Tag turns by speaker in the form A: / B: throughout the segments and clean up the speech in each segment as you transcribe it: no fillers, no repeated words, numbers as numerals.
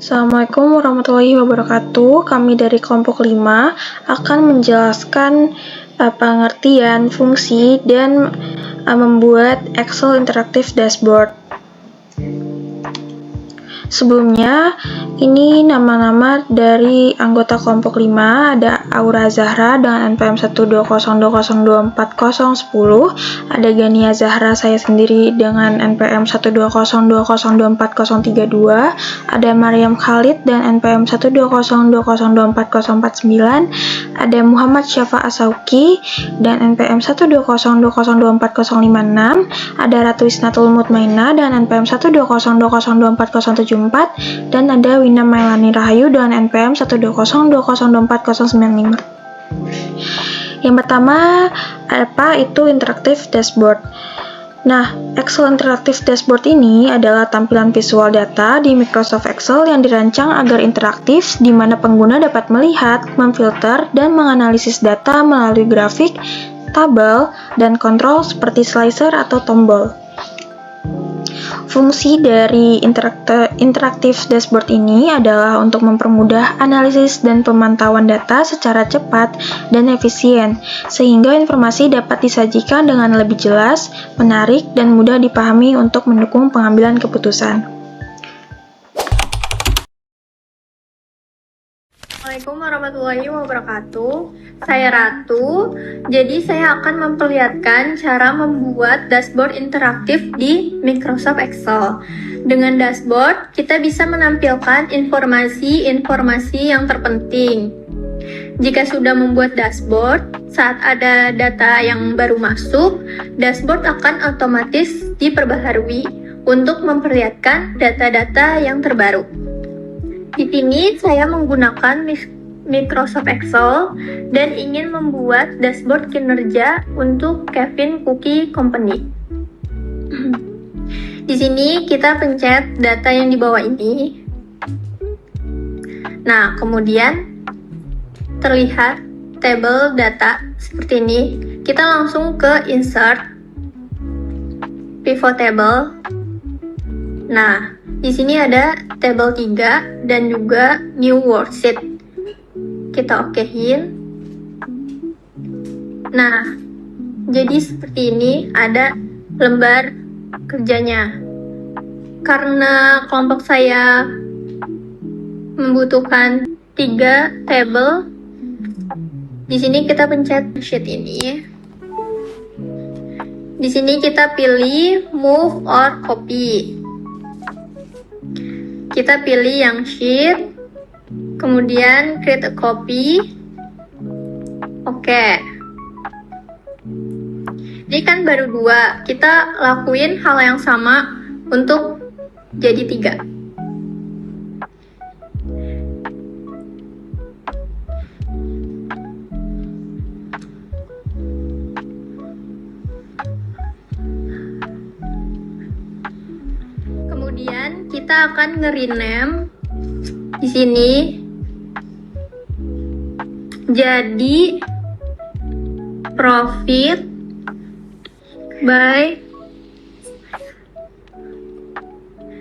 A: Assalamualaikum warahmatullahi wabarakatuh. Kami dari kelompok 5 akan menjelaskan pengertian, fungsi, dan membuat Excel Interactive Dashboard. Sebelumnya, ini nama-nama dari anggota kelompok 5, ada Aura Zahra dengan NPM 12020240010, ada Gania Zahra saya sendiri dengan NPM 12020240032, ada Maryam Khalid dengan NPM 12020240049, ada Muhammad Syafa Asauki dan NPM 12020240056, ada Ratu Isnatul Mutmainah dengan NPM 12020240074, dan ada Wina Mailani Rahayu dengan NPM 12020240095. Yang pertama, apa itu Interactive Dashboard? Nah, Excel Interactive Dashboard ini adalah tampilan visual data di Microsoft Excel yang dirancang agar interaktif, di mana pengguna dapat melihat, memfilter, dan menganalisis data melalui grafik, tabel, dan kontrol seperti slicer atau tombol. Fungsi dari Interactive Dashboard ini adalah untuk mempermudah analisis dan pemantauan data secara cepat dan efisien, sehingga informasi dapat disajikan dengan lebih jelas, menarik, dan mudah dipahami untuk mendukung pengambilan keputusan.
B: Assalamualaikum warahmatullahi wabarakatuh. Saya Ratu. Jadi saya akan memperlihatkan cara membuat dashboard interaktif di Microsoft Excel. Dengan dashboard, kita bisa menampilkan informasi-informasi yang terpenting. Jika sudah membuat dashboard, saat ada data yang baru masuk, dashboard akan otomatis diperbaharui untuk memperlihatkan data-data yang terbaru. Di sini saya menggunakan Microsoft Excel dan ingin membuat dashboard kinerja untuk Kevin Cookie Company. Di sini kita pencet data yang di bawah ini. Nah, kemudian terlihat tabel data seperti ini. Kita langsung ke Insert, Pivot Table. Nah, di sini ada tabel 3 dan juga New Worksheet. Kita okein. Nah, jadi seperti ini ada lembar kerjanya. Karena kelompok saya membutuhkan 3 tabel, di sini kita pencet sheet ini. Di sini kita pilih Move or Copy. Kita pilih yang sheet, kemudian create a copy. Oke. Ini kan baru 2, kita lakuin hal yang sama untuk jadi 3. Kemudian kita akan nge-rename di sini jadi profit by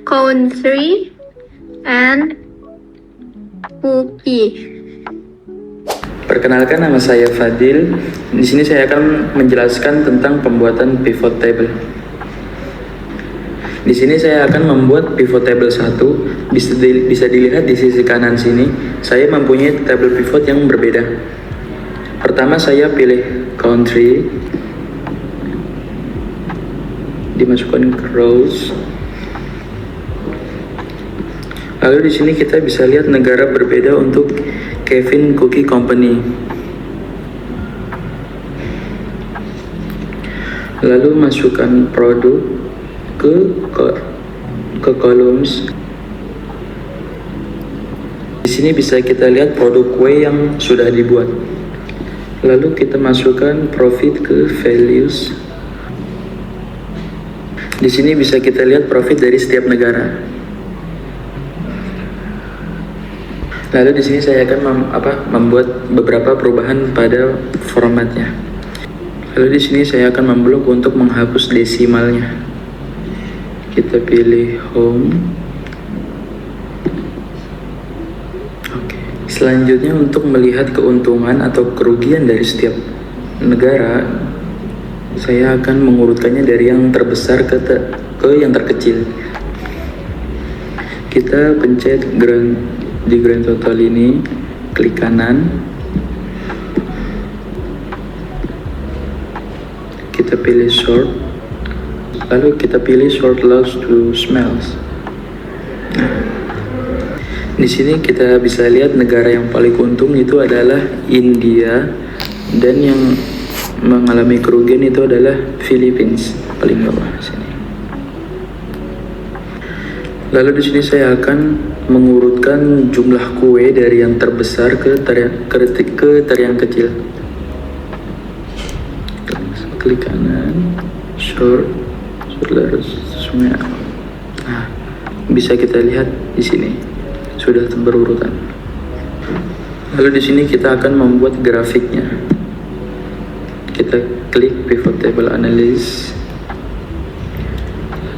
B: country and cookie.
C: Perkenalkan, nama saya Fadil. Di sini saya akan menjelaskan tentang pembuatan pivot table. Di sini saya akan membuat pivot table 1. Bisa dilihat di sisi kanan sini, saya mempunyai tabel pivot yang berbeda. Pertama saya pilih country, dimasukkan ke rows. Lalu di sini kita bisa lihat negara berbeda untuk Kevin Cookie Company. Lalu masukkan produk ke columns. Di sini bisa kita lihat produk kue yang sudah dibuat. Lalu kita masukkan profit ke values. Di sini bisa kita lihat profit dari setiap negara. Lalu di sini saya akan membuat beberapa perubahan pada formatnya. Lalu di sini saya akan memblok untuk menghapus desimalnya. Kita pilih home. Selanjutnya, untuk melihat keuntungan atau kerugian dari setiap negara, saya akan mengurutkannya dari yang terbesar ke yang terkecil. Kita pencet di grand total ini, klik kanan, kita pilih sort, lalu kita pilih sort loss to smells. Di sini kita bisa lihat negara yang paling untung itu adalah India, dan yang mengalami kerugian itu adalah Philippines, paling bawah sini. Lalu di sini saya akan mengurutkan jumlah kue dari yang terbesar ke yang kecil. Klik kanan, sort semua. Nah, bisa kita lihat di sini sudah berurutan. Lalu di sini kita akan membuat grafiknya. Kita klik pivot table analysis.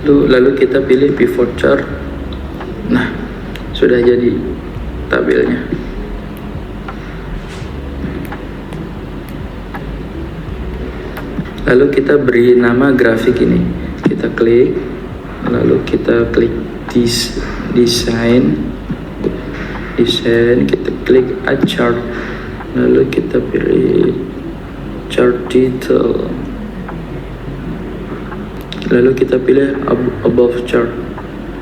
C: Lalu kita pilih pivot chart. Nah, sudah jadi tabelnya. Lalu kita beri nama grafik ini. Kita klik, lalu kita klik design, kita klik add chart, lalu kita pilih chart detail, lalu kita pilih above chart.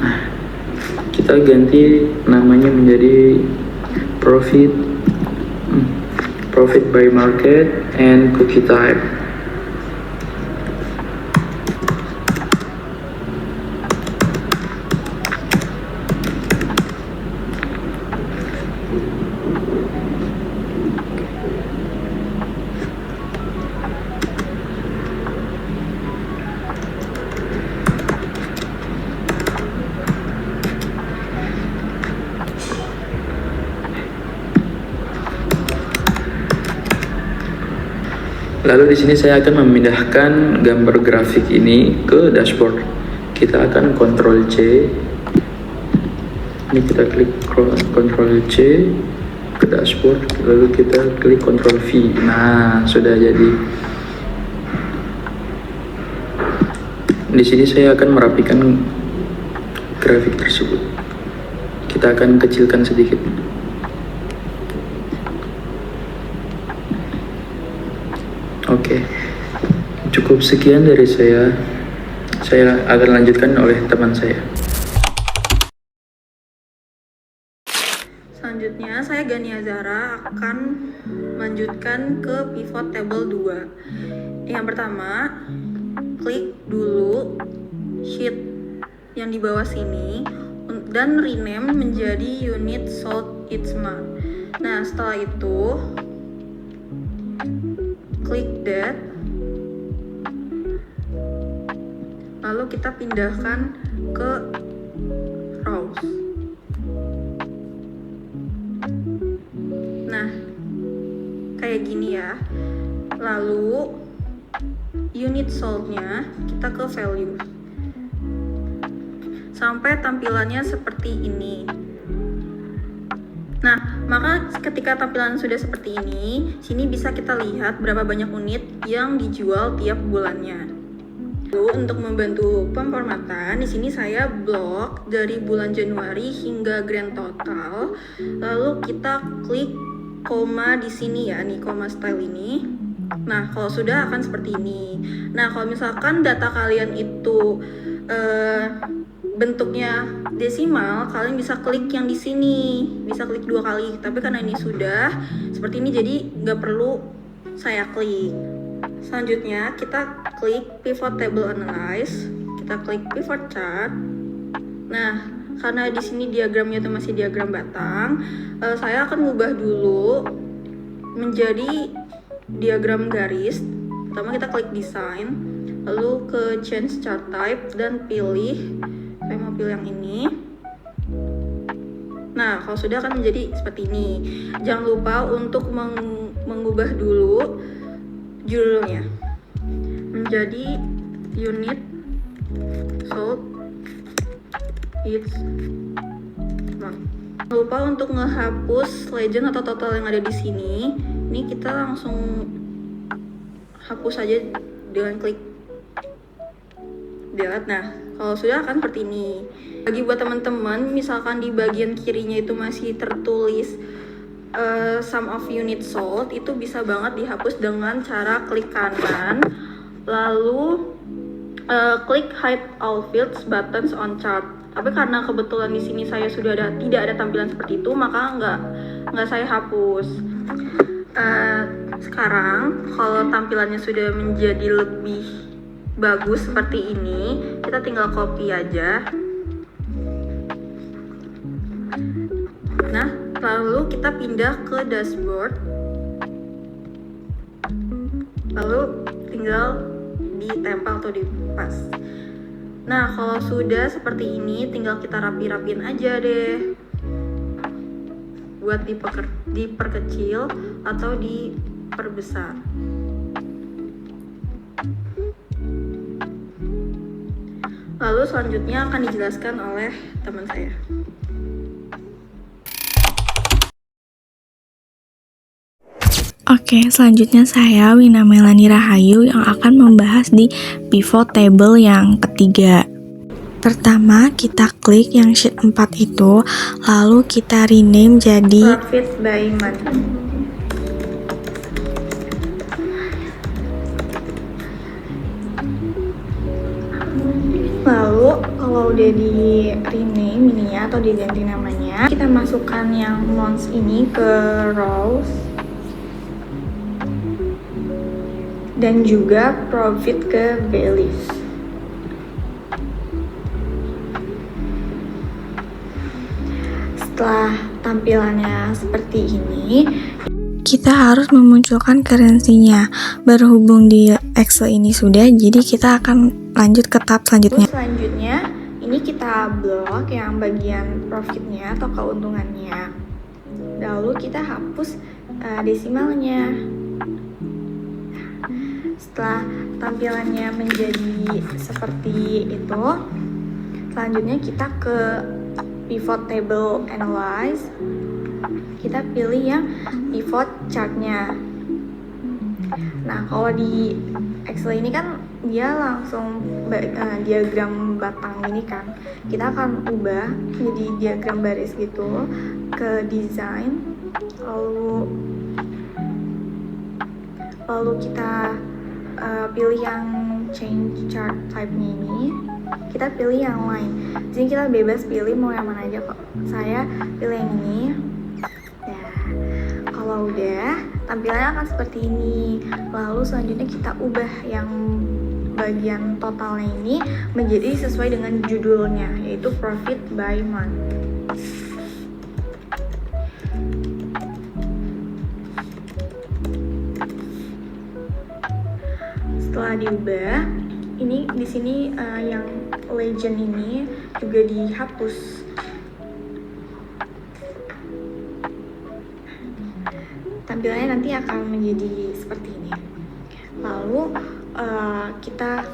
C: Nah, kita ganti namanya menjadi profit by market and cookie type. Lalu di sini saya akan memindahkan gambar grafik ini ke dashboard. Kita akan Ctrl C. Ini kita klik Ctrl C ke dashboard, lalu kita klik Ctrl V. Nah, sudah jadi. Di sini saya akan merapikan grafik tersebut. Kita akan kecilkan sedikit. Oke, cukup sekian dari saya. Saya akan lanjutkan oleh teman saya.
A: Selanjutnya, saya Gania Zara akan melanjutkan ke pivot table 2. Yang pertama, klik dulu sheet yang di bawah sini dan rename menjadi unit sold each month. Nah, setelah itu klik that, lalu kita pindahkan ke rows. Nah, kayak gini ya. Lalu unit sold-nya kita ke value sampai tampilannya seperti ini. Nah, maka ketika tampilan sudah seperti ini, sini bisa kita lihat berapa banyak unit yang dijual tiap bulannya. Lalu untuk membantu pemformatan, di sini saya blok dari bulan Januari hingga grand total. Lalu kita klik koma di sini ya, nih koma style ini. Nah, kalau sudah akan seperti ini. Nah, kalau misalkan data kalian itu bentuknya desimal, kalian bisa klik yang di sini, bisa klik 2 kali. Tapi karena ini sudah seperti ini, jadi nggak perlu saya klik. Selanjutnya kita klik pivot table analyze, kita klik pivot chart. Nah, karena di sini diagramnya itu masih diagram batang, saya akan ubah dulu menjadi diagram garis. Pertama kita klik design, lalu ke change chart type dan pilih, saya mau pilih yang ini. Nah, kalau sudah akan menjadi seperti ini. Jangan lupa untuk mengubah dulu judulnya menjadi unit sold each month.
B: Jangan lupa untuk ngehapus legend atau total yang ada di sini. Ini kita langsung hapus aja dengan klik delete. Nah, kalau sudah akan seperti ini. Bagi buat teman-teman, misalkan di bagian kirinya itu masih tertulis sum of unit sold, itu bisa banget dihapus dengan cara klik kanan, lalu klik hide all fields buttons on chart. Tapi karena kebetulan di sini saya sudah tidak ada tampilan seperti itu, maka nggak saya hapus. Sekarang kalau tampilannya sudah menjadi lebih bagus seperti ini, kita tinggal copy aja. Nah, lalu kita pindah ke dashboard, lalu tinggal ditempel atau dipas. Nah, kalau sudah seperti ini, tinggal kita rapi-rapiin aja deh, buat diperkecil atau diperbesar. Lalu selanjutnya akan dijelaskan oleh teman saya.
D: Oke, selanjutnya saya Wina Melani Rahayu yang akan membahas di pivot table yang ketiga. Pertama, kita klik yang sheet 4 itu, lalu kita rename jadi
B: Profit by month. Lalu kalau udah di rename ininya atau diganti namanya, kita masukkan yang months ini ke rows dan juga profit ke values. Setelah tampilannya seperti ini,
D: kita harus memunculkan currency-nya. Berhubung di Excel ini sudah, jadi kita akan lanjut ke tab selanjutnya.
B: Selanjutnya, ini kita blok yang bagian profitnya atau keuntungannya. Lalu kita hapus desimalnya. Setelah tampilannya menjadi seperti itu, selanjutnya kita ke pivot table analyze. Kita pilih yang pivot chartnya. Nah, kalau di Excel ini kan dia langsung diagram batang ini kan. Kita akan ubah jadi diagram baris gitu ke design. Lalu kita pilih yang change chart type-nya ini. Kita pilih yang line. Jadi kita bebas pilih mau yang mana aja kok. Saya pilih yang ini. Ya, kalau udah, tampilannya akan seperti ini. Lalu selanjutnya kita ubah yang bagian totalnya ini menjadi sesuai dengan judulnya, yaitu profit by month. Setelah diubah, ini di sini yang legend ini juga dihapus. Tampilannya nanti akan menjadi seperti ini. Lalu kita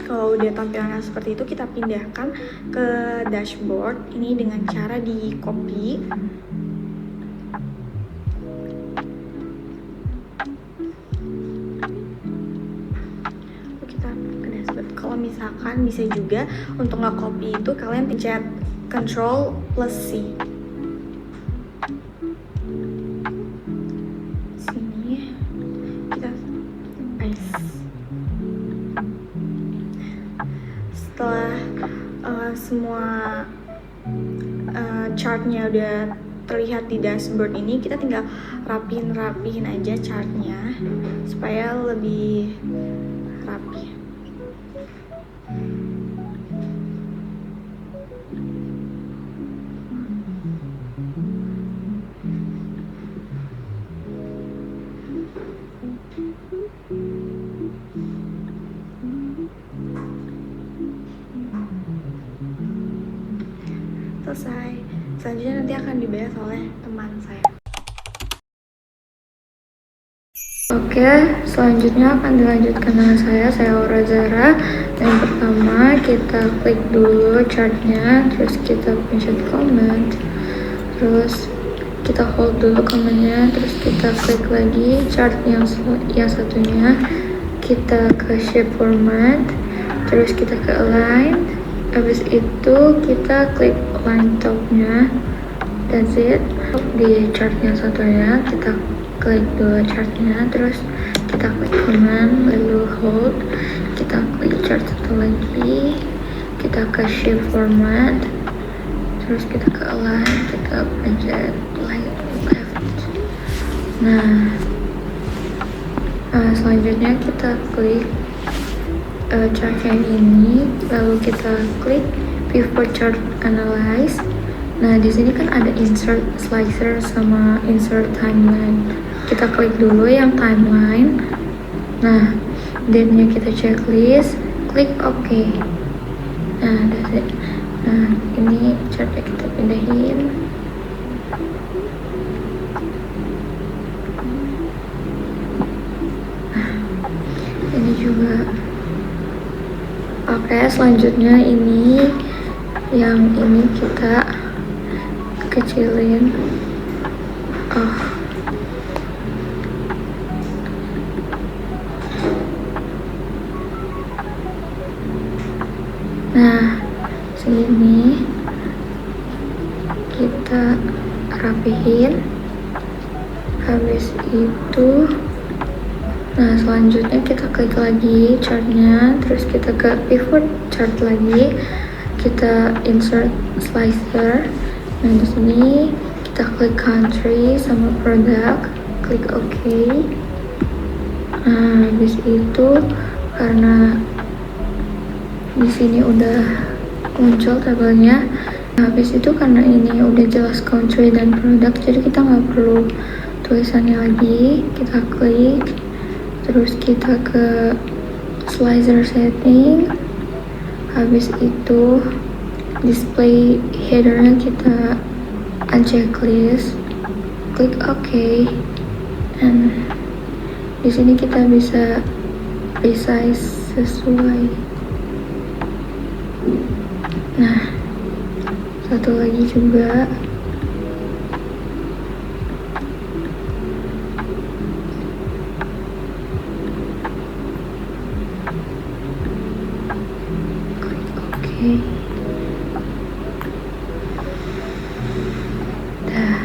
B: kalau udah tampilannya seperti itu, kita pindahkan ke dashboard ini dengan cara di copy. Lalu kita ke dashboard. Kalau misalkan bisa juga untuk nge-copy itu kalian pencet Ctrl plus C. Setelah semua chartnya udah terlihat di dashboard ini, kita tinggal rapihin aja chartnya supaya lebih rapi. Selesai. Selanjutnya nanti akan dibahas oleh teman saya. Oke, selanjutnya akan dilanjutkan dengan saya Aura Zara. Yang pertama kita klik dulu chartnya, terus kita pencet comment, terus kita hold dulu command-nya, terus kita klik lagi chart yang satunya, kita ke shape format, terus kita ke align, habis itu kita klik line top-nya, that's it. Di chart yang satunya kita klik dulu chartnya, terus kita klik command, lalu hold, kita klik chart satu lagi, kita ke shape format, terus kita ke align, kita pencet left. Nah, selanjutnya kita klik chart yang ini, lalu kita klik pivot chart analyze. Nah, di sini kan ada insert slicer sama insert timeline. Kita klik dulu yang timeline. Nah, date-nya kita checklist, klik OK. Nah, that's it. Nah, ini chartnya kita pindahin. Nah, ini juga. Oke, selanjutnya ini yang ini kita kecilin. Nah, sini kita rapihin. Habis itu, nah selanjutnya kita klik lagi chartnya, terus kita ke pivot chart lagi, kita insert slicer. Nah, di sini kita klik country sama product, klik OK. Nah, habis itu karena di sini udah muncul tabelnya, nah, habis itu karena ini udah jelas country dan product, jadi kita nggak perlu tulisannya lagi. Kita klik, terus kita ke slicer setting, habis itu display headernya kita unchecklist, klik OK, dan di sini kita bisa resize sesuai. Nah, satu lagi juga, klik OK. Dah.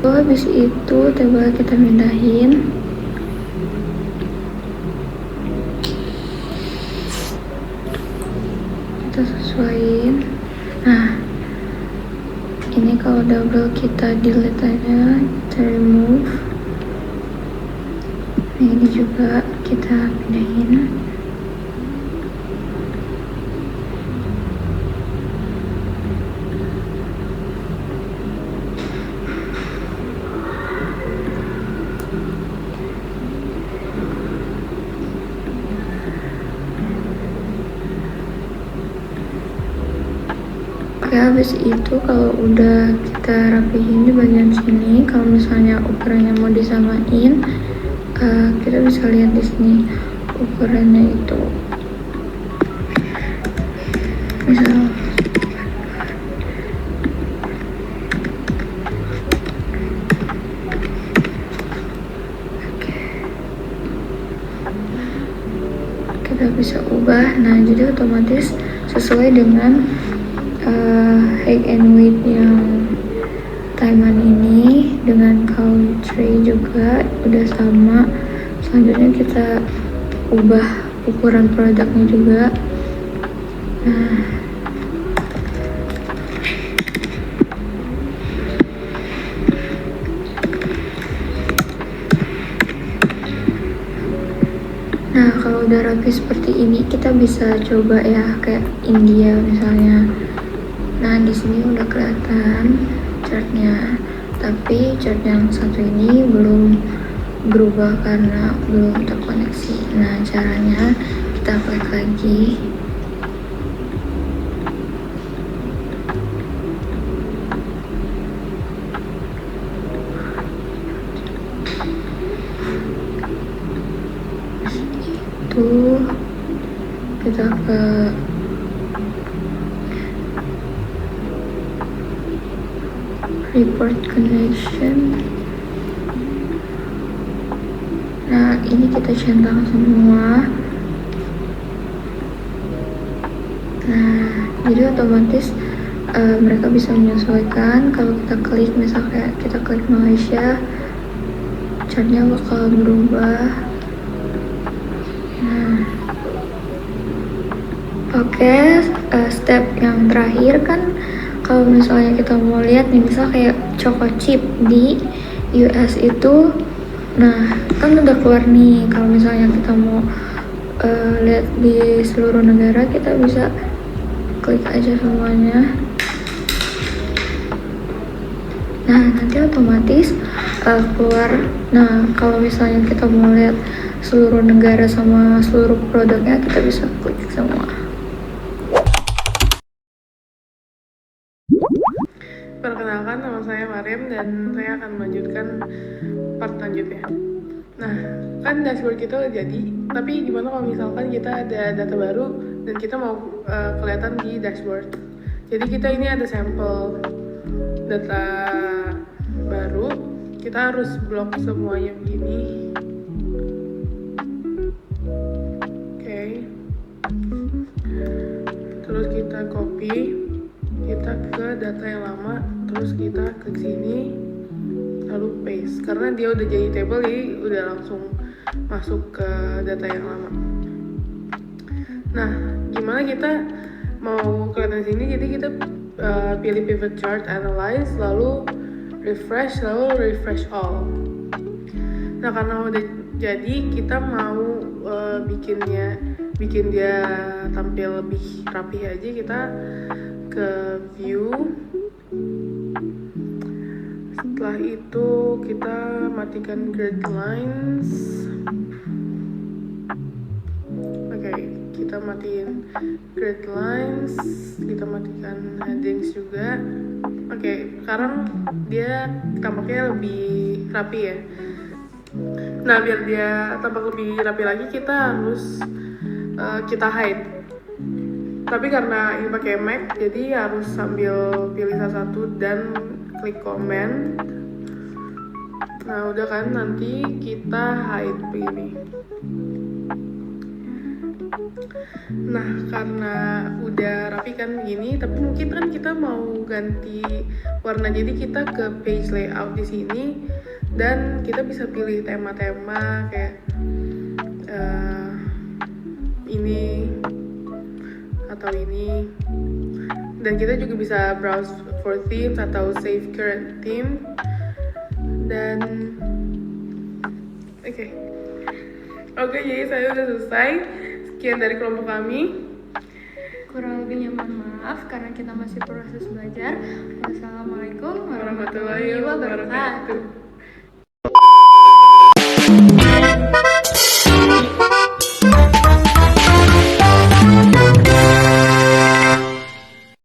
B: Habis itu tabel kita pindahin. Kita sesuaiin. Nah, ini kalau double kita delete aja, kita remove. Nah, ini juga kita pindahin. Oke, habis itu kalau udah kita rapihin di bagian sini, kalau misalnya ukurannya mau disamain, kita bisa lihat di sini ukurannya itu. Misal kita bisa ubah. Nah, jadi otomatis sesuai dengan height and weight yang timeline ini, dengan country juga udah sama. Selanjutnya kita ubah ukuran produknya juga. Nah, kalau udah rapi seperti ini, kita bisa coba ya kayak India misalnya. Nah, di sini udah kelihatan chartnya, tapi chart yang satu ini belum berubah karena belum terkoneksi. Nah, caranya kita klik lagi. Itu kita ke report connection. Nah, ini kita centang semua. Nah, jadi otomatis mereka bisa menyesuaikan. Kalau kita klik, misalnya kita klik Malaysia, chartnya bakal berubah. Nah, oke, step yang terakhir kan, kalau misalnya kita mau lihat nih, misal kayak Choco Chip di US itu, nah kan udah keluar nih. Kalau misalnya kita mau lihat di seluruh negara, kita bisa klik aja semuanya. Nah, nanti otomatis keluar. Nah, kalau misalnya kita mau lihat seluruh negara sama seluruh produknya, kita bisa klik semua.
E: Perkenalkan, nama saya Mariam dan saya akan melanjutkan part selanjutnya. Nah, kan dashboard kita udah jadi, tapi gimana kalau misalkan kita ada data baru dan kita mau kelihatan di dashboard. Jadi kita ini ada sampel data baru, kita harus blok semuanya begini. Oke. Terus kita copy, kita ke data yang lama, terus kita klik sini, lalu paste. Karena dia udah jadi table, jadi udah langsung masuk ke data yang lama. Nah, gimana kita mau kelihatan sini? Jadi kita pilih pivot chart, analyze, lalu refresh, lalu refresh all. Nah, karena udah jadi, kita mau bikin dia tampil lebih rapi aja, kita ke view. Setelah itu kita matikan grid lines. Oke, kita matiin grid lines, kita matikan headings juga. Oke, sekarang dia tampaknya lebih rapi ya. Nah, biar dia tampak lebih rapi lagi, kita harus kita hide. Tapi karena ini pakai Mac, jadi harus sambil pilih salah satu dan klik command. Nah, udah kan, nanti kita hide begini. Nah, karena udah rapi kan begini, tapi mungkin kan kita mau ganti warna, jadi kita ke page layout di sini dan kita bisa pilih tema-tema kayak ini atau ini. Dan kita juga bisa browse for themes atau save current theme. Dan oke, jadi saya udah selesai. Sekian dari kelompok kami.
B: Kurang lebihnya mohon maaf karena kita masih proses belajar. Wassalamualaikum
E: Warahmatullahi wabarakatuh.